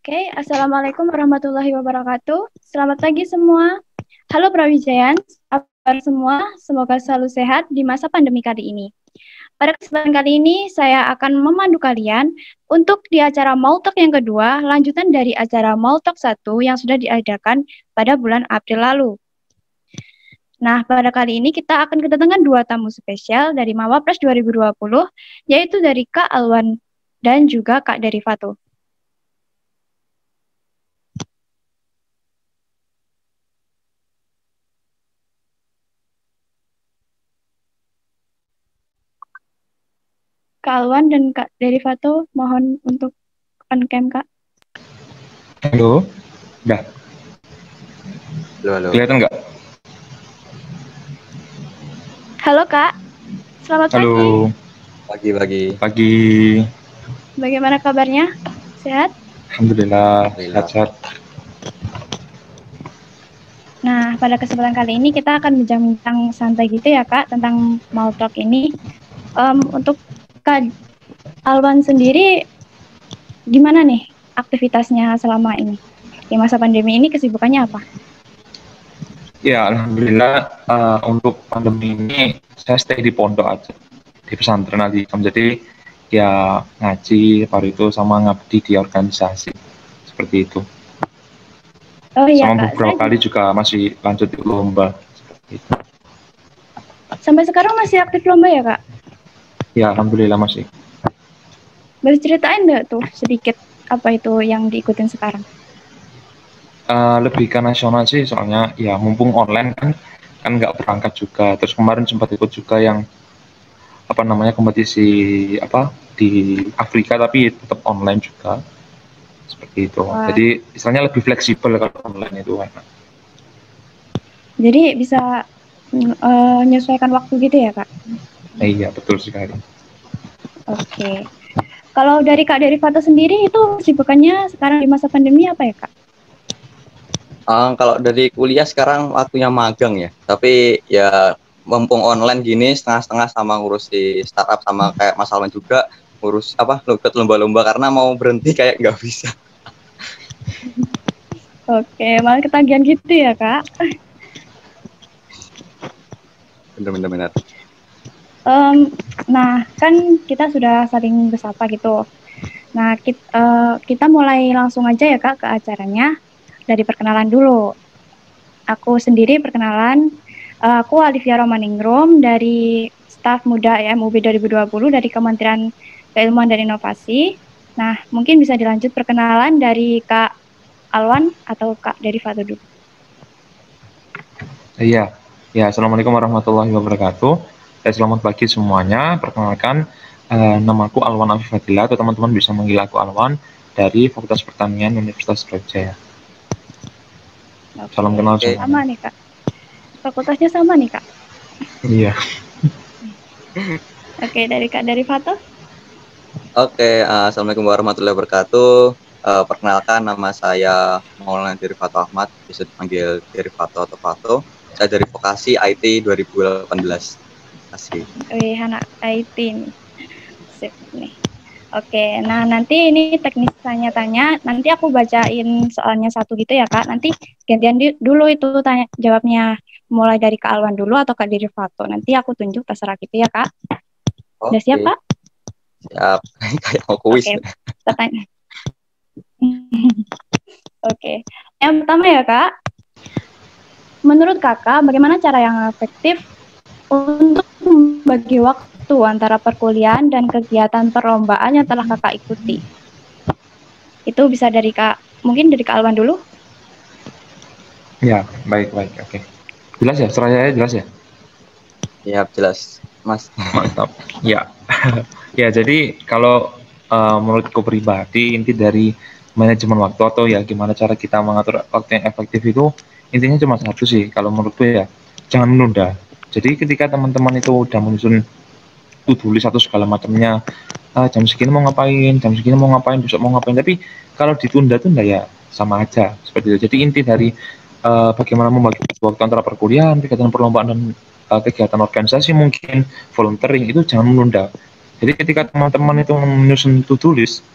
Oke, Assalamualaikum warahmatullahi wabarakatuh. Selamat pagi semua. Halo Prawijayans, apa kabar semua? Semoga selalu sehat di masa pandemi kali ini. Pada kesempatan kali ini, saya akan memandu kalian untuk di acara Mautalk yang kedua, lanjutan dari acara Mautalk 1 yang sudah diadakan pada bulan April lalu. Nah, pada kali ini kita akan kedatangan dua tamu spesial dari Mawapres 2020, yaitu dari Kak Alwan dan juga Kak Derivato. Kak Alwan dan Kak Derivato, mohon untuk on cam, Kak. Halo, udah. Halo. Kelihatan nggak? Halo, Kak. Selamat Halo. Pagi. Pagi. Bagaimana kabarnya? Sehat? Alhamdulillah. Sehat. Nah, pada kesempatan kali ini kita akan bincang-bincang santai gitu ya, Kak, tentang Mautalk ini. Untuk Kak Alwan sendiri, gimana nih aktivitasnya selama ini? Di masa pandemi ini kesibukannya apa? Ya, alhamdulillah untuk pandemi ini saya stay di pondok aja, di pesantren nanti. Jadi ya ngaji, baru itu sama ngabdi di organisasi seperti itu. Oh iya, sama Kak. beberapa kali juga masih lanjut di lomba. Gitu. Sampai sekarang masih aktif lomba ya, Kak? Ya, alhamdulillah masih. Boleh ceritain nggak tuh sedikit apa itu yang diikutin sekarang? Lebih ke nasional sih, soalnya ya mumpung online kan nggak berangkat juga. Terus kemarin sempat ikut juga yang kompetisi di Afrika, tapi tetap online juga seperti itu. Wah. Jadi istilahnya lebih fleksibel kalau online itu enak. Jadi bisa menyesuaikan waktu gitu ya, Kak? Iya, betul sekali. Oke. Kalau dari Kak Derivato sendiri itu sibukannya sekarang di masa pandemi apa ya, Kak? Kalau dari kuliah sekarang waktunya magang ya, tapi ya mumpung online gini setengah-setengah sama ngurusi startup sama kayak Mas Alwan juga ngurus ikut lomba-lomba karena mau berhenti kayak nggak bisa. Oke, malah ketagihan gitu ya, Kak? Bener. Nah, kan kita sudah saling bersapa gitu. Nah, kita mulai langsung aja ya, Kak, ke acaranya. Dari perkenalan dulu. Aku sendiri perkenalan, aku Alivia Romaningrum dari staf muda IMUB 2020 dari Kementerian Keilmuan dan Inovasi. Nah, mungkin bisa dilanjut perkenalan dari Kak Alwan atau Kak Derivato dulu. Iya, assalamualaikum warahmatullahi wabarakatuh. Selamat pagi semuanya. Perkenalkan, namaku Alwan Afif Fadila, atau teman-teman bisa manggil aku Alwan dari Fakultas Pertanian Universitas Brawijaya. Salam kenal semuanya. Sama nih, Kak. Fakultasnya sama nih, Kak. Iya. Oke, dari Kak Derivato. Oke, assalamualaikum warahmatullahi wabarakatuh. Perkenalkan, nama saya Maulana Derivato Ahmad, bisa dipanggil Derivato atau Fato. Saya dari Vokasi IT 2018. Asik. Wih, anak IT nih. Sip nih. Oke, nah nanti ini teknis tanya-tanya, nanti aku bacain soalnya satu gitu ya, Kak. Nanti gantian dulu itu tanya jawabnya, mulai dari Kak Alwan dulu atau Kak Derivato. Nanti aku tunjuk terserah gitu ya, Kak. Udah siap, Kak? Siap, kayak mau kuis. Oke, pertanyaan. Oke, yang pertama ya, Kak. Menurut Kakak, bagaimana cara yang efektif untuk membagi waktu antara perkuliahan dan kegiatan perlombaan yang telah Kakak ikuti? Itu bisa dari mungkin dari Kak Alwan dulu. Ya, baik, oke. Jelas ya, seraya jelas ya? Ya, jelas, Mas. Mantap. Ya, ya jadi kalau menurutku pribadi, inti dari manajemen waktu atau ya gimana cara kita mengatur waktu yang efektif itu, intinya cuma satu sih, kalau menurutku ya, jangan menunda. Jadi ketika teman-teman itu udah menyusun to-do list atau segala macamnya, jam segini mau ngapain, besok mau ngapain, tapi kalau ditunda-tunda ya sama aja seperti itu. Jadi inti dari bagaimana membagi waktu antara perkuliahan, kegiatan perlombaan dan kegiatan organisasi, mungkin volunteering, itu jangan menunda. Jadi ketika teman-teman itu menyusun to-do list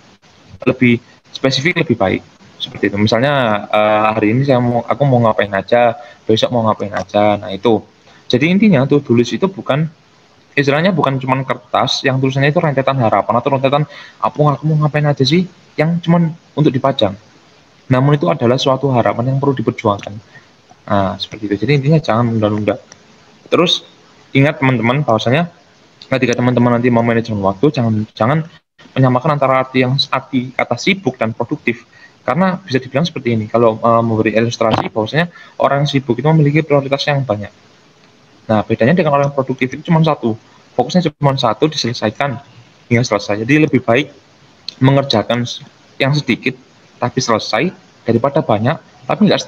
lebih spesifik lebih baik. seperti itu. Misalnya hari ini aku mau ngapain aja, besok mau ngapain aja. Nah itu. Jadi intinya to-do list itu istilahnya bukan cuma kertas yang tulisannya itu rentetan harapan atau rentetan aku mau ngapain aja sih yang cuma untuk dipajang. Namun itu adalah suatu harapan yang perlu diperjuangkan. Nah, seperti itu. Jadi intinya jangan nunda-nunda. Terus ingat teman-teman bahwasanya ketika teman-teman nanti mau manajemen waktu, jangan menyamakan antara arti kata sibuk dan produktif. Karena bisa dibilang seperti ini, kalau memberi ilustrasi bahwasanya orang yang sibuk itu memiliki prioritas yang banyak. Nah, bedanya dengan orang yang produktif itu cuma satu, fokusnya cuma satu, diselesaikan hingga selesai. Jadi lebih baik mengerjakan yang sedikit tapi selesai daripada banyak tapi nggak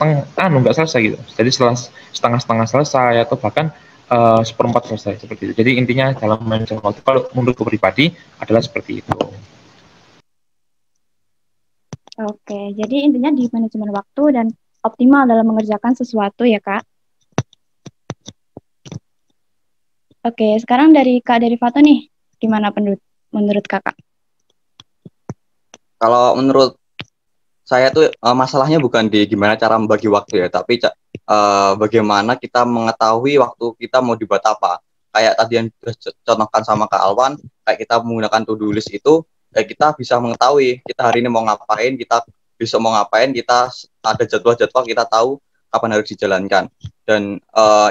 selesai gitu. Jadi setelah setengah-setengah selesai atau bahkan seperempat selesai seperti itu. Jadi intinya dalam manajemen waktu kalau menurutku pribadi adalah seperti itu. Oke, jadi intinya di manajemen waktu dan optimal dalam mengerjakan sesuatu ya, Kak. Oke, sekarang dari Kak Derivato nih, gimana menurut Kakak? Kalau menurut saya tuh masalahnya bukan di gimana cara membagi waktu ya, tapi bagaimana kita mengetahui waktu kita mau dibuat apa. Kayak tadi yang sudah contohkan sama Kak Alwan, kayak kita menggunakan to-do list itu, kita bisa mengetahui kita hari ini mau ngapain, kita besok mau ngapain, kita ada jadwal-jadwal, kita tahu kapan harus dijalankan. Dan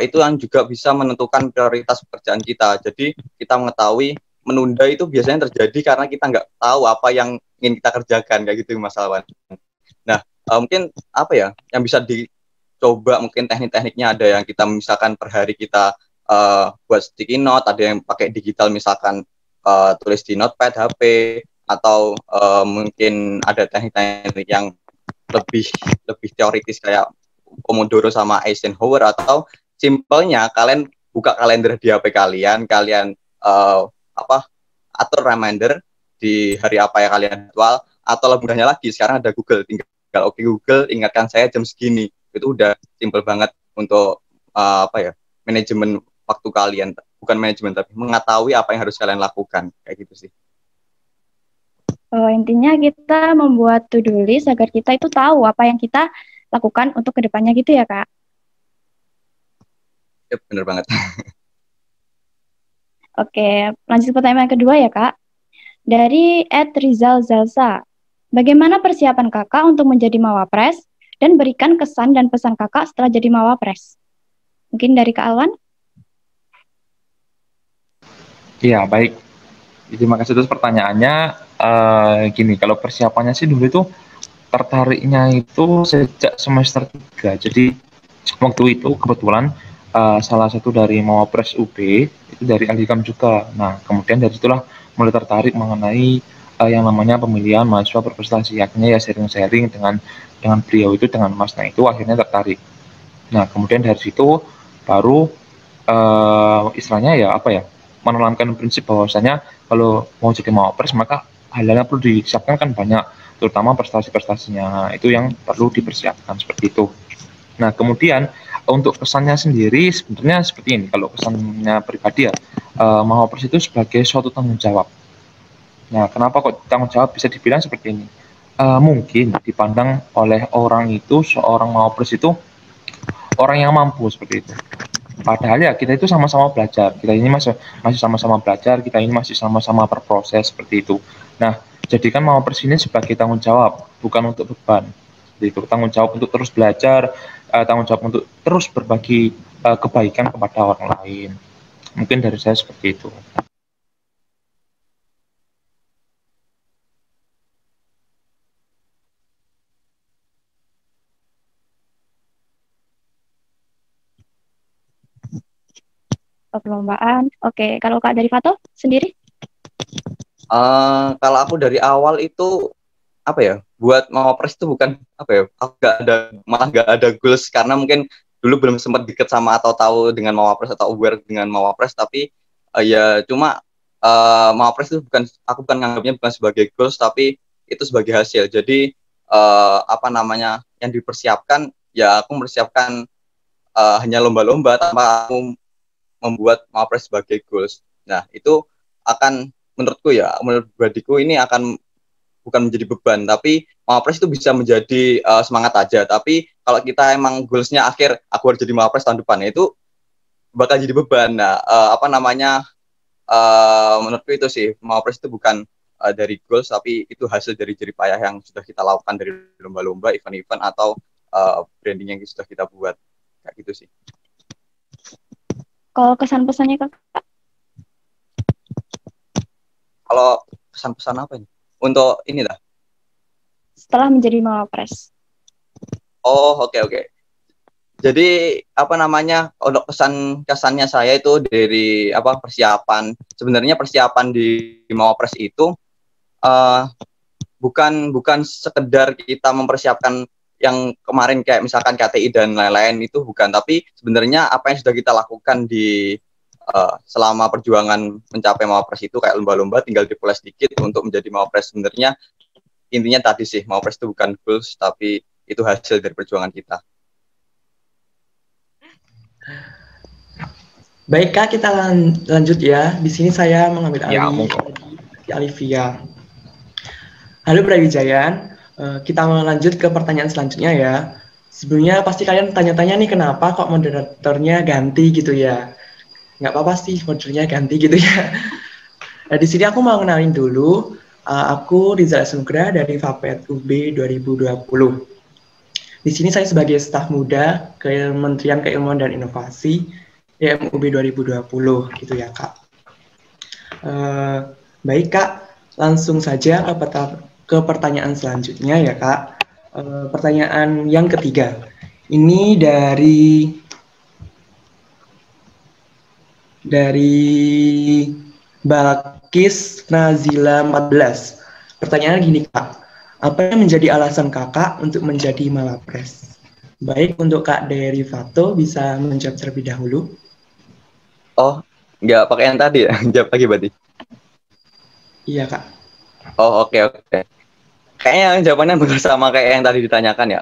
itu yang juga bisa menentukan prioritas pekerjaan kita. Jadi kita mengetahui menunda itu biasanya terjadi karena kita nggak tahu apa yang ingin kita kerjakan, kayak gitu Mas Alwan. Nah, mungkin apa ya yang bisa dicoba, mungkin teknik-tekniknya ada yang kita misalkan per hari kita buat sticky note, ada yang pakai digital misalkan tulis di notepad HP, atau mungkin ada teknik-teknik yang lebih teoritis kayak Pomodoro sama Eisenhower, atau simpelnya kalian buka kalender di HP kalian atur reminder di hari apa yang kalian jadwal, atau lebih mudahnya lagi sekarang ada Google, tinggal oke Google ingatkan saya jam segini, itu udah simple banget untuk manajemen waktu kalian, bukan manajemen tapi mengetahui apa yang harus kalian lakukan, kayak gitu sih. Intinya kita membuat to-do list agar kita itu tahu apa yang kita lakukan untuk kedepannya gitu ya, Kak? Ya, bener banget. Oke, lanjut pertanyaan kedua ya, Kak. Dari @Rizal Zalsa, bagaimana persiapan Kakak untuk menjadi Mawapres dan berikan kesan dan pesan Kakak setelah jadi Mawapres? Mungkin dari Kak Alwan? Iya, baik. Terima kasih terus pertanyaannya. Gini, kalau persiapannya sih dulu itu tertariknya itu sejak semester 3. Jadi waktu itu kebetulan salah satu dari Mawapres UB itu dari Alhikam juga. Nah, kemudian dari situlah mulai tertarik mengenai yang namanya pemilihan mahasiswa berprestasi. Akhirnya ya sharing-sharing dengan beliau itu, dengan Mas. Nah, itu akhirnya tertarik. Nah, kemudian dari situ baru istilahnya ya apa ya, menanamkan prinsip bahwasanya kalau mau jadi Mawapres maka hal-hal yang perlu disiapkan kan banyak, terutama prestasi-prestasinya itu yang perlu dipersiapkan seperti itu. Nah, kemudian untuk kesannya sendiri sebenarnya seperti ini. Kalau kesannya pribadi ya, Mawapres itu sebagai suatu tanggung jawab. Nah, kenapa kok tanggung jawab bisa dibilang seperti ini? Mungkin dipandang oleh orang itu, seorang Mawapres itu orang yang mampu seperti itu. Padahal ya kita itu sama-sama belajar. Kita ini masih sama-sama belajar, kita ini masih sama-sama berproses seperti itu. Nah, jadikan Mawapres ini sebagai tanggung jawab, bukan untuk beban. Itu tanggung jawab untuk terus belajar, tanggung jawab untuk terus berbagi kebaikan kepada orang lain. Mungkin dari saya seperti itu. Perlombaan. Oke, kalau Kak Derivato sendiri? Kalau aku dari awal itu apa ya, buat Mawapres itu bukan apa ya, aku malah nggak ada goals, karena mungkin dulu belum sempat deket sama atau tahu dengan Mawapres atau aware dengan Mawapres, tapi ya cuma Mawapres itu aku bukan nganggapnya bukan sebagai goals, tapi itu sebagai hasil. Jadi yang dipersiapkan ya aku mempersiapkan hanya lomba-lomba tanpa aku membuat Mawapres sebagai goals. Nah, itu akan menurut pribadiku ini akan bukan menjadi beban, tapi Mawapres itu bisa menjadi semangat aja. Tapi kalau kita emang goalsnya akhir aku harus jadi Mawapres tahun depan, itu bakal jadi beban. Nah, menurutku itu sih, Mawapres itu bukan dari goals, tapi itu hasil dari jerih payah yang sudah kita lakukan dari lomba-lomba, event-event, atau branding yang sudah kita buat. Kayak gitu sih. Kalau kesan-pesannya Kakak? Kalau pesan-pesan apa ini? Untuk ini lah. Setelah menjadi Mawapres. Oh, oke. Jadi untuk kesannya saya itu dari persiapan. Sebenarnya persiapan di Mawapres itu bukan sekedar kita mempersiapkan yang kemarin kayak misalkan KTI dan lain-lain, itu bukan, tapi sebenarnya apa yang sudah kita lakukan di selama perjuangan mencapai Mawapres itu kayak lomba-lomba, tinggal dipoles dikit untuk menjadi Mawapres. Sebenarnya intinya tadi sih, Mawapres itu bukan goals, tapi itu hasil dari perjuangan kita. Baik Kak, kita lanjut ya. Di sini saya mengambil alih Alivia. Halo Brawijayan, kita lanjut ke pertanyaan selanjutnya ya. Sebelumnya pasti kalian tanya-tanya nih, kenapa kok moderatornya ganti gitu ya? Nggak apa-apa sih moderatornya ganti gitu ya. Nah, di sini aku mau kenalin dulu. Aku Rizal Sunugra dari Vapet UB 2020. Di sini saya sebagai staf muda Kementerian Keilmuan dan Inovasi YMUB 2020 gitu ya Kak. Baik Kak, langsung saja ke pertanyaan selanjutnya ya Kak. Pertanyaan yang ketiga. Ini dari Balkis Nazila 14. Pertanyaannya gini Kak, apa yang menjadi alasan Kakak untuk menjadi Mawapres? Baik, untuk Kak Derivato bisa menjawab terlebih dahulu. Oh, nggak pakai yang tadi ya? Jawab lagi berarti? Iya Kak. Oh, oke. Kayaknya jawabannya bersama kayak yang tadi ditanyakan ya.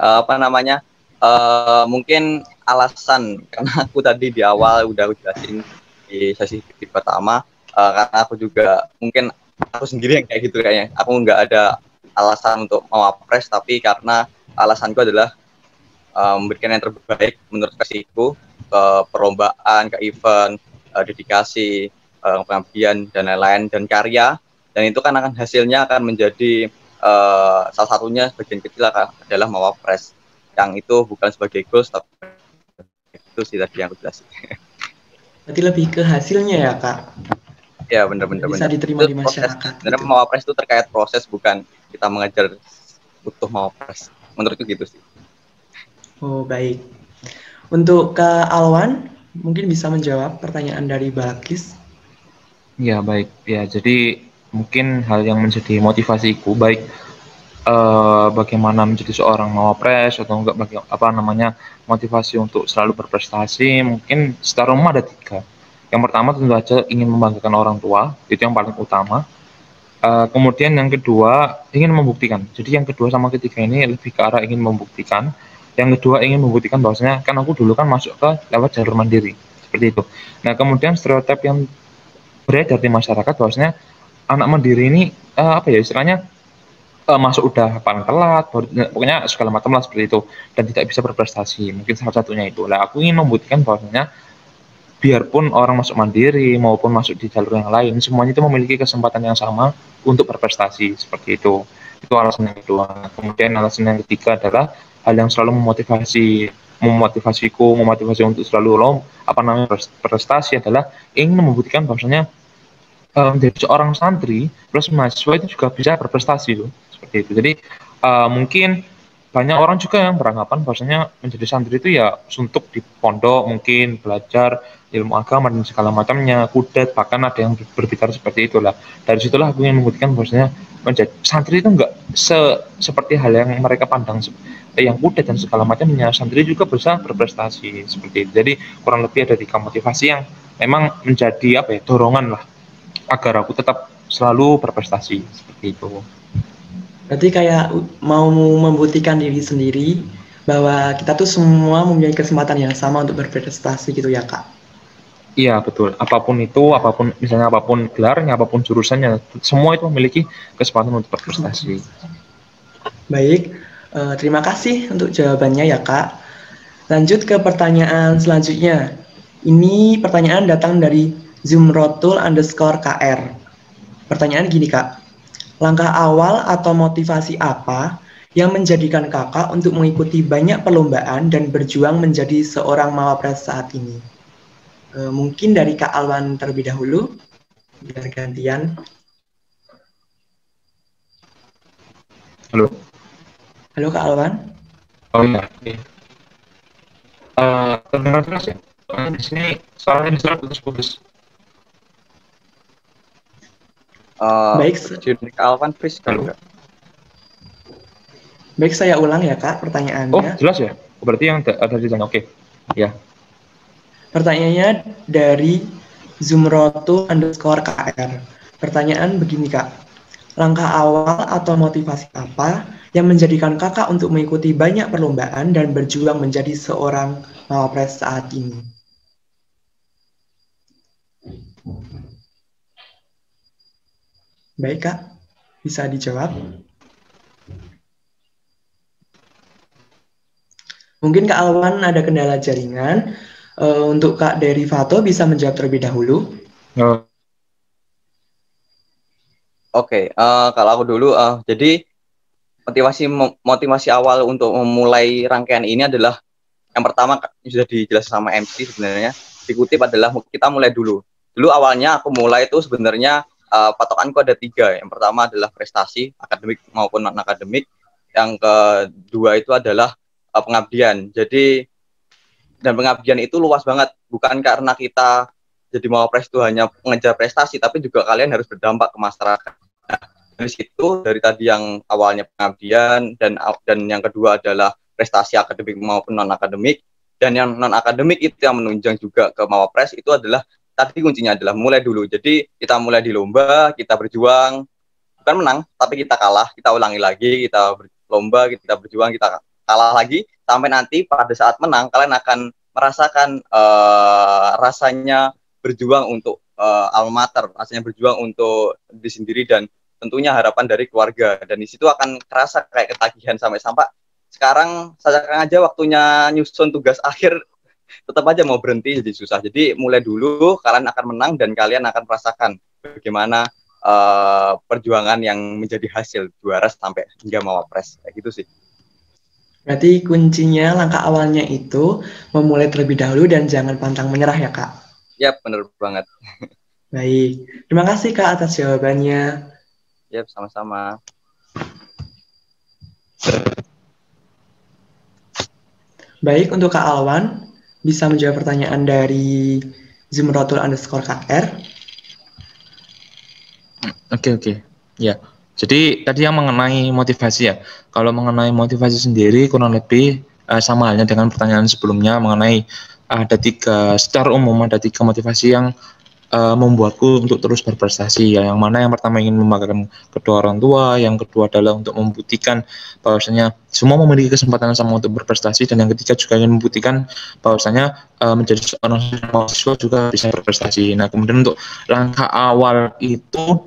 Mungkin alasan, karena aku tadi di awal udah jelasin di sesi pertama, karena aku juga mungkin aku sendiri yang kayak gitu kayaknya. Aku nggak ada alasan untuk Mawapres, tapi karena alasanku adalah memberikan yang terbaik menurut versiku ke perlombaan, ke event, dedikasi, pengabdian dan lain-lain, dan karya. Dan itu kan hasilnya akan menjadi salah satunya bagian kecil adalah Mawapres, yang itu bukan sebagai goals, tapi itu sih tadi yang aku jelasin. Berarti lebih ke hasilnya ya Kak? Ya benar. Bisa diterima di masyarakat. Sebenarnya gitu. Mawapres itu terkait proses, bukan kita mengejar utuh Mawapres. Menurutku gitu sih. Oh baik. Untuk Kak Alwan, mungkin bisa menjawab pertanyaan dari Balkis. Ya baik, ya jadi mungkin hal yang menjadi motivasiku baik bagaimana menjadi seorang Mawapres atau enggak motivasi untuk selalu berprestasi, mungkin secara umum ada 3. Yang pertama tentu saja ingin membanggakan orang tua, itu yang paling utama. Kemudian yang kedua ingin membuktikan. Jadi yang kedua sama ketiga ini lebih ke arah ingin membuktikan. Yang kedua ingin membuktikan bahwasanya kan aku dulu kan masuk ke lewat jalur mandiri seperti itu. Nah kemudian stereotip yang beredar di masyarakat bahwasanya anak mandiri ini istilahnya masuk udah paling telat, pokoknya segala macam lah seperti itu, dan tidak bisa berprestasi. Mungkin salah satunya itu. Lah aku ingin membuktikan bahwasanya biarpun orang masuk mandiri maupun masuk di jalur yang lain, semuanya itu memiliki kesempatan yang sama untuk berprestasi seperti itu. Itu alasan yang kedua. Kemudian alasan yang ketiga adalah hal yang selalu memotivasi untuk selalu prestasi adalah ingin membuktikan bahwasanya menjadi seorang santri plus mahasiswa itu juga bisa berprestasi loh, seperti itu. Jadi mungkin banyak orang juga yang beranggapan bahwasanya menjadi santri itu ya suntuk di pondok, mungkin belajar ilmu agama dan segala macamnya, kudet, bahkan ada yang berbicara seperti itulah. Dari situlah aku ingin membuktikan bahwasanya menjadi santri itu enggak seperti hal yang mereka pandang yang kudet dan segala macamnya. Santri juga bisa berprestasi seperti itu. Jadi kurang lebih ada 3 motivasi yang memang menjadi dorongan lah agar aku tetap selalu berprestasi seperti itu. Berarti kayak mau membuktikan diri sendiri bahwa kita tuh semua mempunyai kesempatan yang sama untuk berprestasi gitu ya Kak? Iya betul. Apapun itu, apapun misalnya apapun gelarnya, apapun jurusannya, semua itu memiliki kesempatan untuk berprestasi. Baik, terima kasih untuk jawabannya ya Kak. Lanjut ke pertanyaan selanjutnya. Ini pertanyaan datang dari Zumrotul_KR. Pertanyaan gini Kak, langkah awal atau motivasi apa yang menjadikan Kakak untuk mengikuti banyak perlombaan dan berjuang menjadi seorang mawapres saat ini? Mungkin dari Kak Alwan terlebih dahulu, biar gantian. Halo. Halo Kak Alwan. Oh iya. Terdengar jelas ya? Di sini suaranya jelas putus-putus. Baik, Kak Alwan please. Halo. Baik, saya ulang ya Kak pertanyaannya. Oh jelas ya? Berarti yang ada di sana. Oke. Ya. Pertanyaannya dari Zumrotul_KR. Pertanyaan begini Kak, langkah awal atau motivasi apa yang menjadikan Kakak untuk mengikuti banyak perlombaan dan berjuang menjadi seorang mawapres saat ini? Baik Kak, bisa dijawab? Mungkin Kak Alwan ada kendala jaringan. Untuk Kak Derivato bisa menjawab terlebih dahulu. Oke, kalau aku dulu, jadi motivasi awal untuk memulai rangkaian ini adalah yang pertama sudah dijelaskan sama MC sebenarnya, dikutip adalah kita mulai dulu. Dulu awalnya aku mulai itu sebenarnya patokanku ada 3. Yang pertama adalah prestasi akademik maupun non akademik. Yang kedua itu adalah pengabdian. Jadi dan pengabdian itu luas banget, bukan karena kita jadi mawapres itu hanya mengejar prestasi, tapi juga kalian harus berdampak ke masyarakat. Nah, dari situ, dari tadi yang awalnya pengabdian dan yang kedua adalah prestasi akademik maupun non akademik, dan yang non akademik itu yang menunjang juga ke mawapres itu adalah tadi kuncinya adalah mulai dulu. Jadi kita mulai di lomba, kita berjuang, bukan menang, tapi kita kalah, kita ulangi lagi, kita berlomba, kita berjuang, kita kalah lagi, sampai nanti pada saat menang kalian akan merasakan rasanya berjuang untuk alma mater, rasanya berjuang untuk diri sendiri dan tentunya harapan dari keluarga, dan di situ akan terasa kayak ketagihan sampai sekarang saja aja waktunya nyusun tugas akhir tetap aja mau berhenti jadi susah. Jadi mulai dulu, kalian akan menang dan kalian akan merasakan bagaimana perjuangan yang menjadi hasil juara sampai hingga mawapres, kayak gitu sih. Berarti kuncinya langkah awalnya itu memulai terlebih dahulu dan jangan pantang menyerah ya Kak? Ya, benar banget. Baik, terima kasih Kak atas jawabannya. Ya, sama-sama. Baik, untuk Kak Alwan, bisa menjawab pertanyaan dari Zumrotul_KR. Oke. Ya. Jadi tadi yang mengenai motivasi ya. Kalau mengenai motivasi sendiri kurang lebih sama halnya dengan pertanyaan sebelumnya mengenai secara umum ada 3 motivasi yang membuatku untuk terus berprestasi ya. Yang mana yang pertama ingin membanggakan kedua orang tua, yang kedua adalah untuk membuktikan bahwasanya semua memiliki kesempatan yang sama untuk berprestasi, dan yang ketiga juga ingin membuktikan bahwasanya menjadi seorang mahasiswa juga bisa berprestasi. Nah, kemudian untuk langkah awal itu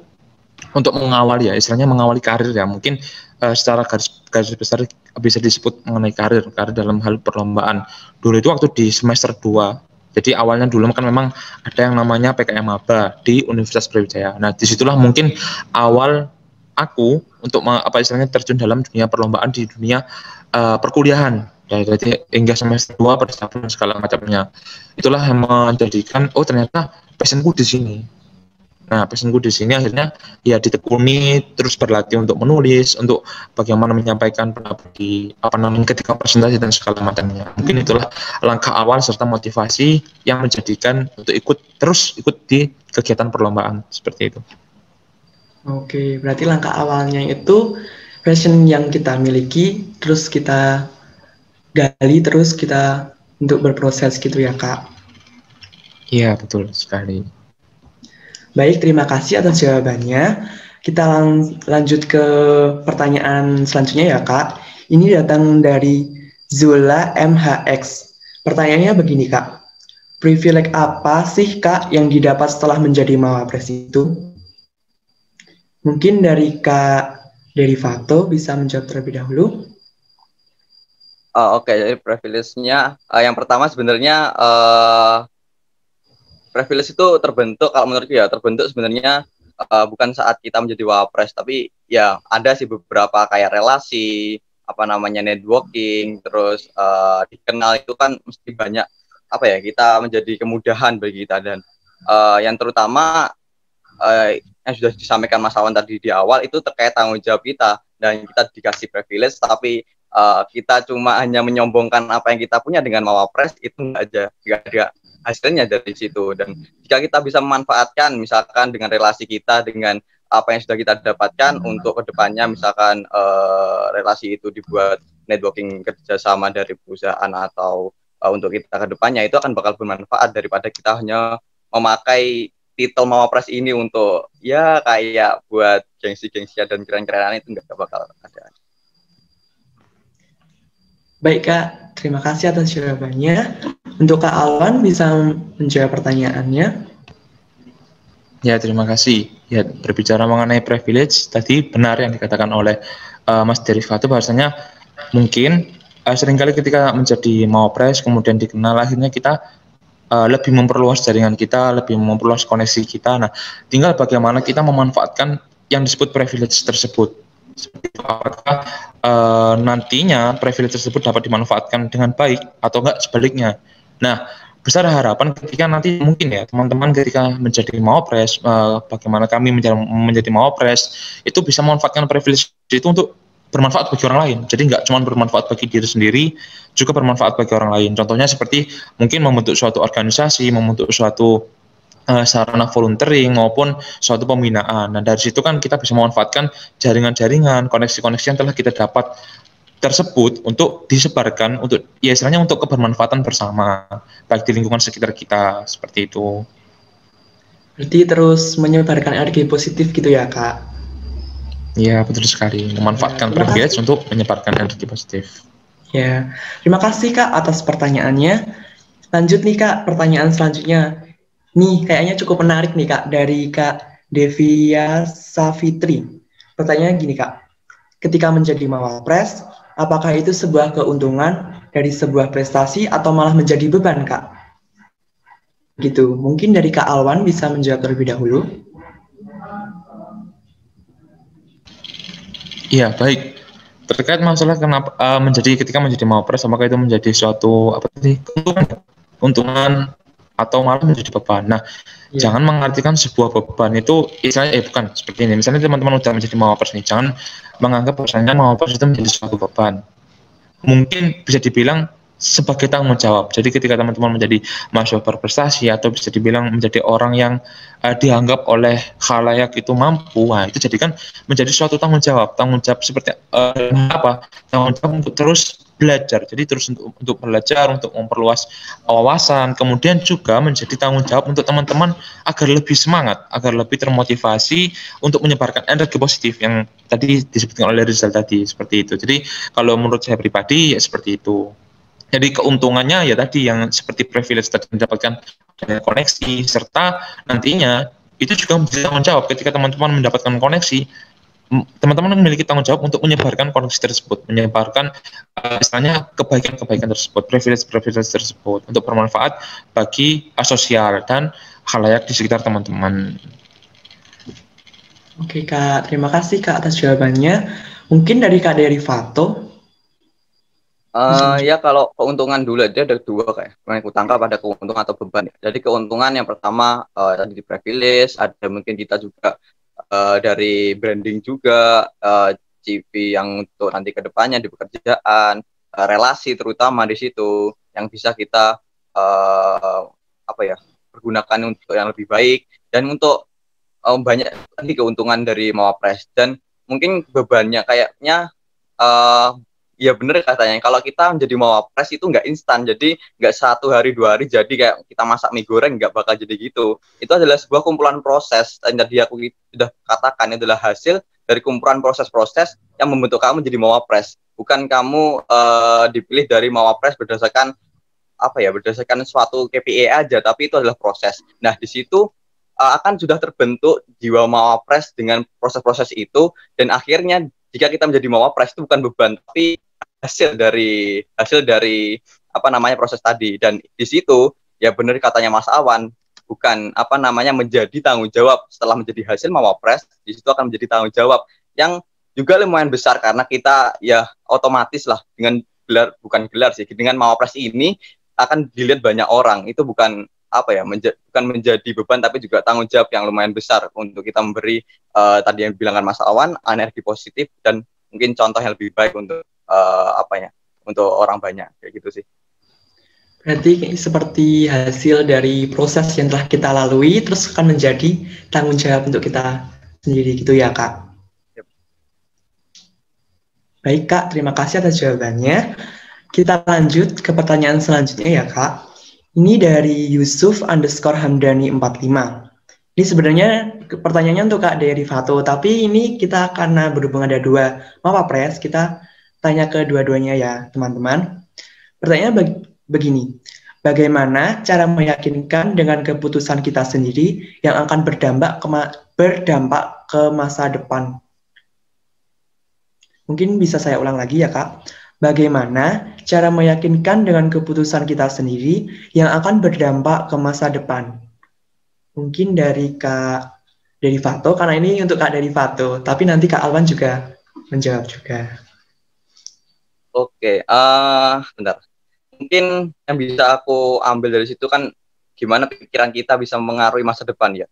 untuk mengawali ya, istilahnya mengawali karir ya, mungkin secara garis besar bisa disebut mengenai karir dalam hal perlombaan. Dulu itu waktu di semester 2, jadi awalnya dulu kan memang ada yang namanya PKM Maba di Universitas Brawijaya. Nah, disitulah mungkin awal aku untuk istilahnya terjun dalam dunia perlombaan di dunia perkuliahan. Jadi hingga semester 2 persiapan segala macamnya. Itulah yang menjadikan ternyata passionku di sini. Nah, passionku di sini akhirnya ya ditekuni, terus berlatih untuk menulis, untuk bagaimana menyampaikan pendapat di ketika presentasi dan segala macamnya. Mungkin itulah langkah awal serta motivasi yang menjadikan untuk ikut di kegiatan perlombaan seperti itu. Oke, berarti langkah awalnya itu passion yang kita miliki, terus kita gali, terus kita untuk berproses gitu ya Kak? Iya, betul sekali. Baik, terima kasih atas jawabannya. Kita lanjut ke pertanyaan selanjutnya ya Kak. Ini datang dari Zula MHX. Pertanyaannya begini Kak. privilege apa sih Kak yang didapat setelah menjadi Mawapres itu? Mungkin dari Kak Derivato bisa menjawab terlebih dahulu. Oke, jadi privilege-nya yang pertama sebenarnya privilege itu terbentuk, kalau menurutku ya terbentuk sebenarnya bukan saat kita menjadi Wapres, tapi ya ada sih beberapa kayak relasi, apa namanya networking, terus dikenal itu kan mesti banyak apa ya, kita menjadi kemudahan bagi kita. Dan yang terutama yang sudah disampaikan Mas Awan tadi di awal itu terkait tanggung jawab kita, dan kita dikasih privilege tapi kita cuma hanya menyombongkan apa yang kita punya dengan Mawapres, itu nggak ada hasilnya dari situ. Dan jika kita bisa memanfaatkan misalkan dengan relasi kita, dengan apa yang sudah kita dapatkan untuk kedepannya, misalkan relasi itu dibuat networking kerjasama dari perusahaan atau untuk kita kedepannya, itu akan bakal bermanfaat daripada kita hanya memakai titel Mawapres ini untuk ya kayak buat gengsi-gengsian dan keren-kerenan, itu nggak bakal ada. Baik Kak, terima kasih atas jawabannya. Untuk Kak Alwan bisa menjawab pertanyaannya. Ya, terima kasih. Ya, berbicara mengenai privilege, tadi benar yang dikatakan oleh Mas Derivato, bahwasanya mungkin seringkali ketika menjadi Mawapres kemudian dikenal, akhirnya kita lebih memperluas jaringan kita, lebih memperluas koneksi kita. Nah, tinggal bagaimana kita memanfaatkan yang disebut privilege tersebut. Apakah nantinya privilege tersebut dapat dimanfaatkan dengan baik atau enggak sebaliknya. Nah, besar harapan ketika nanti mungkin ya teman-teman ketika menjadi Mawapres, bagaimana kami menjadi Mawapres, itu bisa memanfaatkan privilege itu untuk bermanfaat bagi orang lain. Jadi nggak cuma bermanfaat bagi diri sendiri, juga bermanfaat bagi orang lain. Contohnya seperti mungkin membentuk suatu organisasi, membentuk suatu sarana volunteering maupun suatu pembinaan. Nah, dari situ kan kita bisa memanfaatkan jaringan-jaringan, koneksi-koneksi yang telah kita dapat tersebut untuk disebarkan, untuk ya istilahnya untuk kebermanfaatan bersama, baik di lingkungan sekitar kita, seperti itu. Berarti terus menyebarkan energi positif gitu ya Kak? Ya, betul sekali. Memanfaatkan privilege untuk menyebarkan energi positif. Ya, terima kasih Kak atas pertanyaannya. Lanjut nih Kak, pertanyaan selanjutnya. Nih, kayaknya cukup menarik nih Kak, dari Kak Devia Savitri. Pertanyaannya gini Kak, ketika menjadi Mawapres, apakah itu sebuah keuntungan dari sebuah prestasi atau malah menjadi beban Kak? Gitu, mungkin dari Kak Alwan bisa menjawab terlebih dahulu. Iya, baik. Terkait masalah kenapa ketika menjadi Mawapres, apakah itu menjadi suatu keuntungan atau malah menjadi beban. Nah, jangan mengartikan sebuah beban itu istilahnya bukan seperti ini. Misalnya teman-teman udah menjadi Mawapres nih, jangan menganggap bahwasanya Mawapres itu menjadi suatu beban. Mungkin bisa dibilang sebagai tanggung jawab. Jadi ketika teman-teman menjadi mahasiswa berprestasi atau bisa dibilang menjadi orang yang dianggap oleh khalayak itu mampu, nah, itu jadikan menjadi suatu tanggung jawab seperti apa? Tanggung jawab untuk terus belajar. Jadi terus untuk belajar, untuk memperluas wawasan, kemudian juga menjadi tanggung jawab untuk teman-teman agar lebih semangat, agar lebih termotivasi untuk menyebarkan energi positif yang tadi disebutkan oleh Rizal tadi, seperti itu. Jadi kalau menurut saya pribadi ya seperti itu. Jadi keuntungannya ya tadi yang seperti privilege tadi mendapatkan koneksi, serta nantinya itu juga menjadi tanggung jawab ketika teman-teman mendapatkan koneksi, teman-teman memiliki tanggung jawab untuk menyebarkan koneksi tersebut, menyebarkan istilahnya kebaikan-kebaikan tersebut, privilege tersebut untuk bermanfaat bagi sosial dan khalayak di sekitar teman-teman. Oke Kak, terima kasih Kak atas jawabannya. Mungkin dari Kak Derivato. Ya kalau keuntungan dulu aja ada dua kayak aku tangkap ada keuntungan atau beban. Jadi keuntungan yang pertama tadi di privilege, ada mungkin kita juga dari branding juga, CV yang untuk nanti kedepannya di pekerjaan, relasi terutama di situ yang bisa kita pergunakan untuk yang lebih baik, dan untuk banyak tadi keuntungan dari Mawapres. Dan mungkin bebannya kayaknya ya bener katanya, kalau kita menjadi Mawapres itu nggak instan, jadi nggak 1 hari 2 hari jadi kayak kita masak mie goreng, nggak bakal jadi gitu. Itu adalah sebuah kumpulan proses, dan tadi aku sudah katakan adalah hasil dari kumpulan proses-proses yang membentuk kamu menjadi Mawapres. Bukan kamu dipilih dari Mawapres berdasarkan berdasarkan suatu KPI aja, tapi itu adalah proses. Nah, di situ akan sudah terbentuk jiwa mawapres dengan proses-proses itu, dan akhirnya jika kita menjadi mawapres itu bukan beban, tapi hasil dari proses tadi. Dan di situ ya benar katanya Mas Awan, bukan menjadi tanggung jawab setelah menjadi hasil mawapres, di situ akan menjadi tanggung jawab yang juga lumayan besar, karena kita ya otomatis lah dengan dengan mawapres ini akan dilihat banyak orang. Itu bukan bukan menjadi beban, tapi juga tanggung jawab yang lumayan besar untuk kita memberi tadi yang dibilangkan Mas Awan, energi positif dan mungkin contoh yang lebih baik untuk untuk orang banyak, kayak gitu sih. Berarti seperti hasil dari proses yang telah kita lalui terus akan menjadi tanggung jawab untuk kita sendiri, gitu ya Kak? Yep. Baik Kak, terima kasih atas jawabannya. Kita lanjut ke pertanyaan selanjutnya ya Kak. Ini dari Yusuf_Hamdani 45. Ini sebenarnya pertanyaannya untuk Kak Derivato, tapi ini kita karena berhubung ada dua mawapres, kita tanya ke dua-duanya ya teman-teman. Pertanyaannya begini, bagaimana cara meyakinkan dengan keputusan kita sendiri yang akan berdampak ke masa depan? Mungkin bisa saya ulang lagi ya Kak. Bagaimana cara meyakinkan dengan keputusan kita sendiri yang akan berdampak ke masa depan? Mungkin dari Kak Derivato, karena ini untuk Kak Derivato, tapi nanti Kak Alwan juga menjawab juga. Oke, bentar. Mungkin yang bisa aku ambil dari situ kan gimana pikiran kita bisa mengaruhi masa depan ya.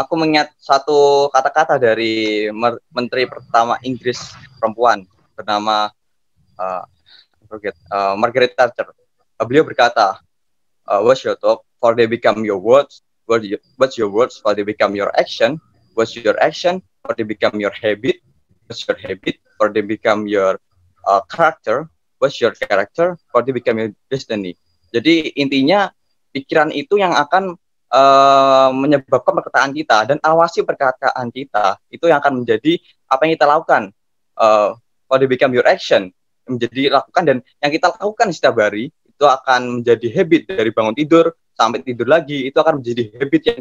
Aku mengingat satu kata-kata dari Menteri pertama Inggris perempuan bernama Margaret Thatcher. Beliau berkata, what's your thought for they become your words, what's your words for they become your action, what's your action for they become your habit, what's your habit for they become your character, what's your character for they become your destiny. Jadi intinya pikiran itu yang akan menyebabkan perkataan kita, dan awasi perkataan kita itu yang akan menjadi apa yang kita lakukan. For they become your action, menjadi lakukan, dan yang kita lakukan setiap hari itu akan menjadi habit, dari bangun tidur sampai tidur lagi itu akan menjadi habit yang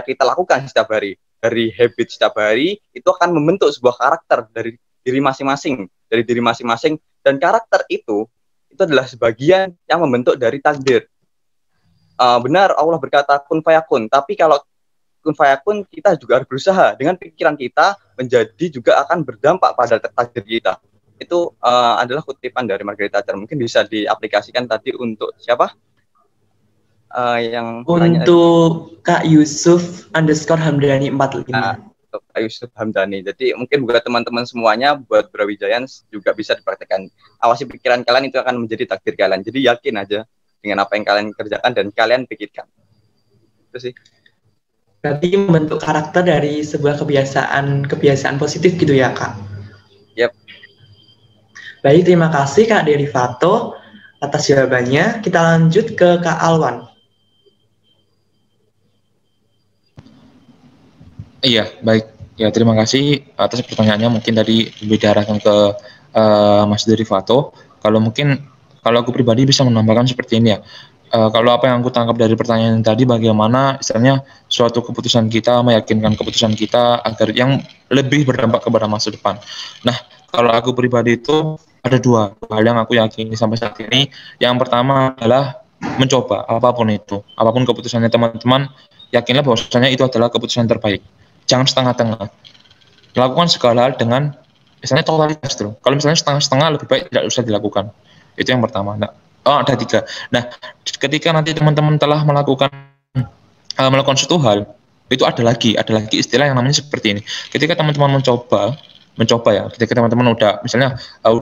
kita lakukan setiap hari. Dari habit setiap hari itu akan membentuk sebuah karakter dari diri masing-masing, dan karakter itu adalah sebagian yang membentuk dari takdir. Benar Allah berkata kun fayakun, tapi kalau kun fayakun kita juga harus berusaha dengan pikiran kita menjadi juga akan berdampak pada takdir kita. Itu adalah kutipan dari Margaret Thatcher. Mungkin bisa diaplikasikan tadi untuk siapa? Untuk Kak Yusuf_Hamdani 45. Kak Yusuf Hamdani. Jadi mungkin buat teman-teman semuanya, buat Brawijayaan juga bisa dipraktekkan. Awasi pikiran kalian, itu akan menjadi takdir kalian. Jadi yakin aja dengan apa yang kalian kerjakan dan kalian pikirkan. Itu sih. Berarti membentuk karakter dari sebuah kebiasaan positif gitu ya Kak? Yep. Baik, terima kasih Kak Derivato atas jawabannya. Kita lanjut ke Kak Alwan. Iya, baik. Ya, terima kasih atas pertanyaannya. Mungkin tadi lebih diarahkan ke Mas Derivato. Kalau aku pribadi bisa menambahkan seperti ini ya. Kalau apa yang aku tangkap dari pertanyaan tadi, bagaimana istilahnya suatu keputusan kita, meyakinkan keputusan kita agar yang lebih berdampak kepada masa depan. Nah, kalau aku pribadi itu ada dua hal yang aku yakini sampai saat ini. Yang pertama adalah mencoba apapun itu, apapun keputusannya teman-teman, yakinlah bahwasanya itu adalah keputusan terbaik. Jangan setengah-tengah. Lakukan segala hal dengan misalnya totalitas dulu. Kalau misalnya setengah-setengah, lebih baik tidak usah dilakukan. Itu yang pertama. Nah, ada tiga. Nah, ketika nanti teman-teman telah melakukan suatu hal, itu ada lagi istilah yang namanya seperti ini. Ketika teman-teman mencoba ya, ketika teman-teman udah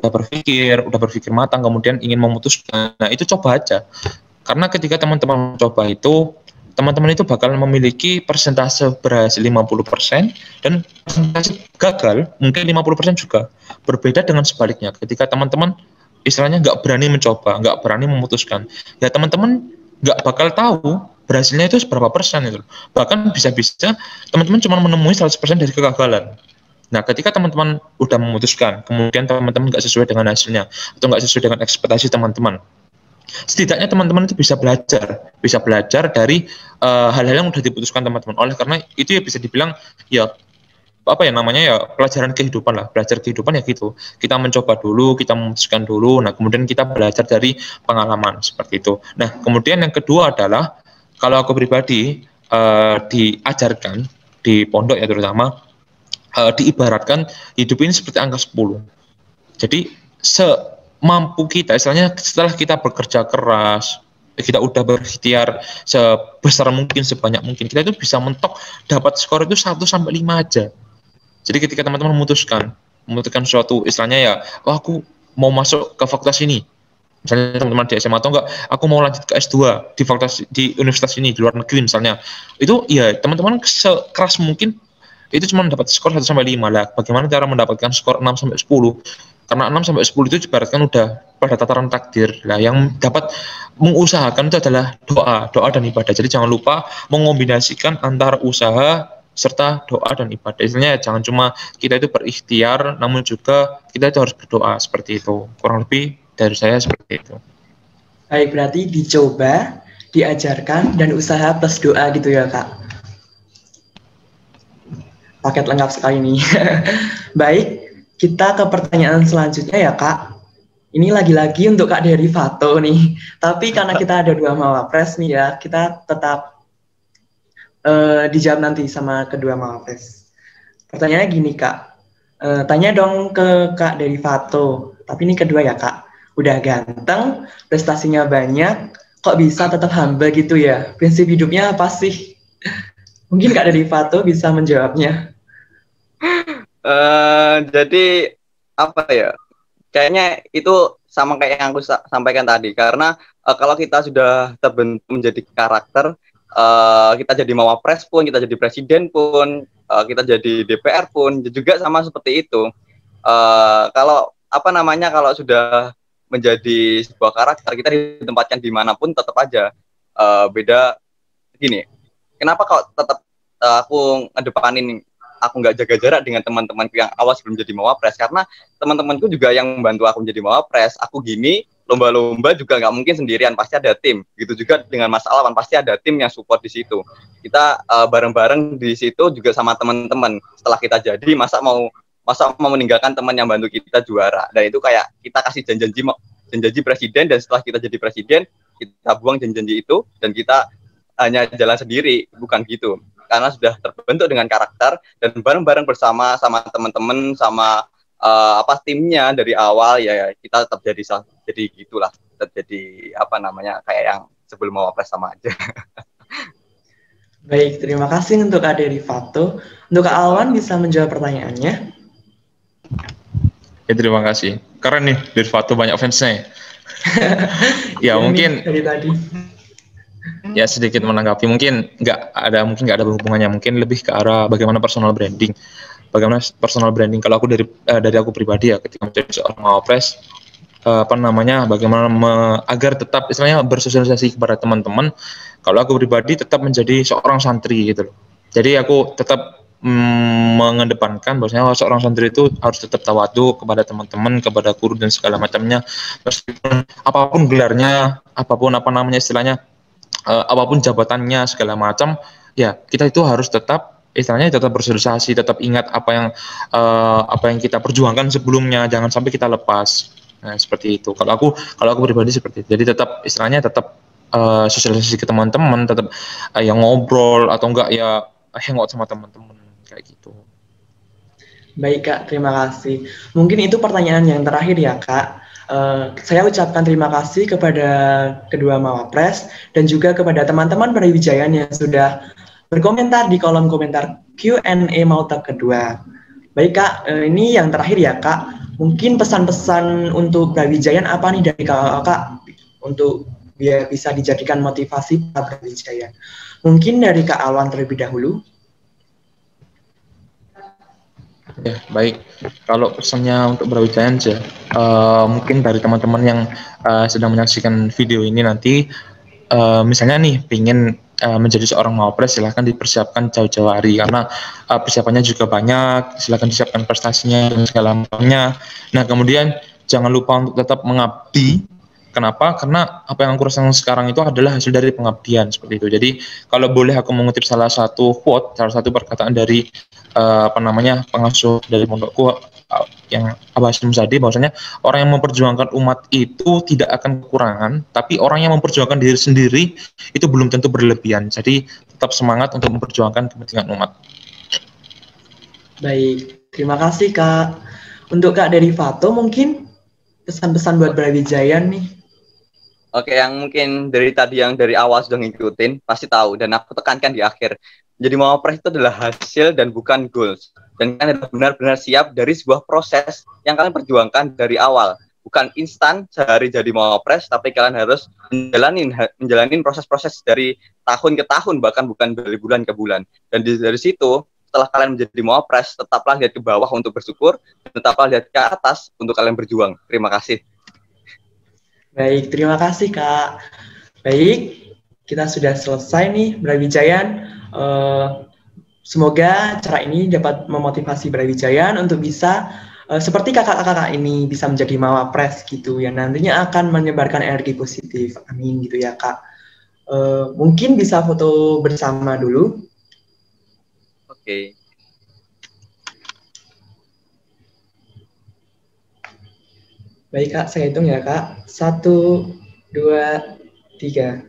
berpikir matang, kemudian ingin memutuskan, nah itu coba aja. Karena ketika teman-teman mencoba itu, teman-teman itu bakal memiliki persentase berhasil 50% dan persentase gagal mungkin 50% juga. Berbeda dengan sebaliknya, ketika teman-teman istilahnya nggak berani mencoba, nggak berani memutuskan, ya teman-teman nggak bakal tahu berhasilnya itu seberapa persen itu. Bahkan bisa-bisa teman-teman cuma menemui 100% dari kegagalan. Nah, ketika teman-teman udah memutuskan, kemudian teman-teman nggak sesuai dengan hasilnya, atau nggak sesuai dengan ekspektasi teman-teman, setidaknya teman-teman itu bisa belajar dari hal-hal yang sudah diputuskan teman-teman. Oleh karena itu ya bisa dibilang ya apa ya namanya ya pelajaran kehidupan lah, belajar kehidupan ya gitu. Kita mencoba dulu, kita memutuskan dulu, nah kemudian kita belajar dari pengalaman seperti itu. Nah kemudian yang kedua adalah kalau aku pribadi diajarkan di pondok ya terutama diibaratkan hidup ini seperti angka 10. Jadi semampu kita, istilahnya setelah kita bekerja keras, kita udah berikhtiar sebesar mungkin, sebanyak mungkin, kita itu bisa mentok dapat skor itu 1 sampai 5 aja. Jadi ketika teman-teman memutuskan suatu istilahnya ya, oh aku mau masuk ke fakultas ini, misalnya teman-teman di SMA atau enggak, aku mau lanjut ke S2 di fakultas di universitas ini di luar negeri misalnya, itu ya teman-teman sekeras mungkin itu cuma dapat skor 1 sampai 5 lah. Bagaimana cara mendapatkan skor 6 sampai 10? Karena 6 sampai 10 itu ibaratkan udah pada tataran takdir lah. Yang dapat mengusahakan itu adalah doa dan ibadah. Jadi jangan lupa mengombinasikan antara usaha serta doa dan ibadah. Istilahnya jangan cuma kita itu berikhtiar, namun juga kita itu harus berdoa seperti itu. Kurang lebih dari saya seperti itu. Baik, berarti dicoba, diajarkan, dan usaha plus doa gitu ya Kak. Paket lengkap sekali nih. Baik, kita ke pertanyaan selanjutnya ya Kak. Ini lagi-lagi untuk Kak Derivato nih. Tapi karena kita ada 2 mawapres nih ya, kita tetap dijawab nanti sama kedua mawapres. Pertanyaannya gini Kak, tanya dong ke Kak Derivato. Tapi ini kedua ya Kak. Udah ganteng, prestasinya banyak, kok bisa tetap humble gitu ya? Prinsip hidupnya apa sih? Mungkin Kak Derivato bisa menjawabnya. Jadi apa ya? Kayaknya itu sama kayak yang aku sampaikan tadi. Karena kalau kita sudah terbentuk menjadi karakter, kita jadi mawapres pun, kita jadi presiden pun, kita jadi DPR pun, juga sama seperti itu. Kalau apa namanya? Kalau sudah menjadi sebuah karakter, kita ditempatkan dimanapun tetap aja beda. Gini. Kenapa kok tetap aku ngedepanin aku nggak jaga jarak dengan teman-temanku yang awal sebelum jadi mawapres? Karena teman-temanku juga yang bantu aku menjadi mawapres. Aku gini, lomba-lomba juga nggak mungkin sendirian, pasti ada tim. Gitu juga dengan Mas Alwan, pasti ada tim yang support di situ. Kita bareng-bareng di situ juga sama teman-teman. Setelah kita jadi, masa mau meninggalkan teman yang bantu kita juara? Dan itu kayak kita kasih janji presiden, dan setelah kita jadi presiden, kita buang janji itu, dan kita hanya jalan sendiri, bukan gitu. Karena sudah terbentuk dengan karakter dan bareng-bareng bersama sama teman-teman, sama timnya dari awal ya kita tetap jadi gitulah, tetap jadi apa namanya kayak yang sebelum mawapres sama aja. Baik, terima kasih untuk Kak Derivato. Untuk Kak Alwan bisa menjawab pertanyaannya. Ya terima kasih. Keren nih Derivato banyak fansnya. Ya mungkin dari tadi. Ya sedikit menanggapi, mungkin nggak ada hubungannya, mungkin lebih ke arah bagaimana personal branding. Kalau aku dari aku pribadi ya, ketika menjadi seorang mawapres, bagaimana agar tetap istilahnya bersosialisasi kepada teman-teman. Kalau aku pribadi tetap menjadi seorang santri gitu loh. Jadi aku tetap mengedepankan bahwasanya seorang santri itu harus tetap tawadu kepada teman-teman, kepada guru dan segala macamnya, meskipun apapun gelarnya, apapun istilahnya, apapun jabatannya segala macam, ya kita itu harus tetap istilahnya tetap bersosialisasi, tetap ingat apa yang kita perjuangkan sebelumnya, jangan sampai kita lepas. Nah, seperti itu. Kalau aku pribadi seperti itu. Jadi tetap istilahnya sosialisasi ke teman-teman, tetap yang ngobrol atau enggak ya hangout sama teman-teman kayak gitu. Baik Kak, terima kasih. Mungkin itu pertanyaan yang terakhir ya Kak. Saya ucapkan terima kasih kepada kedua mawapres dan juga kepada teman-teman Brawijayaan yang sudah berkomentar di kolom komentar Q&A Mautab kedua. Baik Kak, ini yang terakhir ya Kak. Mungkin pesan-pesan untuk Brawijayaan apa nih dari Kak untuk biar bisa dijadikan motivasi para Brawijayaan? Mungkin dari Kak Alwan terlebih dahulu. Ya, baik. Kalau pesannya untuk Brawijayaan aja, mungkin dari teman-teman yang sedang menyaksikan video ini nanti, misalnya nih, ingin menjadi seorang mawapres, silahkan dipersiapkan jauh-jauh hari, karena persiapannya juga banyak, silahkan disiapkan prestasinya dan segala macamnya. Nah, kemudian jangan lupa untuk tetap mengabdi, Kenapa? Karena apa yang aku rasakan sekarang itu adalah hasil dari pengabdian seperti itu. Jadi kalau boleh aku mengutip salah satu quote, salah satu perkataan dari pengasuh dari pondokku yang Abah Hashim Muzadi, bahwasanya orang yang memperjuangkan umat itu tidak akan kekurangan, tapi orang yang memperjuangkan diri sendiri itu belum tentu berlebihan. Jadi tetap semangat untuk memperjuangkan kepentingan umat. Baik, terima kasih Kak. Untuk Kak Derivato mungkin pesan-pesan buat Brawijaya nih. Oke, yang mungkin dari awal sudah ngikutin, pasti tahu. Dan aku tekankan di akhir. Jadi Mawapres itu adalah hasil dan bukan goals. Dan kalian harus benar-benar siap dari sebuah proses yang kalian perjuangkan dari awal. Bukan instan sehari jadi Mawapres, tapi kalian harus menjalanin proses-proses dari tahun ke tahun, bahkan bukan dari bulan ke bulan. Dan dari situ, setelah kalian menjadi Mawapres, tetaplah lihat ke bawah untuk bersyukur, dan tetaplah lihat ke atas untuk kalian berjuang. Terima kasih. Baik, terima kasih Kak. Baik, kita sudah selesai nih Brawijaya. Semoga cara ini dapat memotivasi Brawijaya untuk bisa seperti kakak-kakak ini bisa menjadi Mawapres gitu ya, nantinya akan menyebarkan energi positif. Amin gitu ya Kak. Mungkin bisa foto bersama dulu. Oke. Baik Kak, saya hitung ya Kak. 1, 2, 3.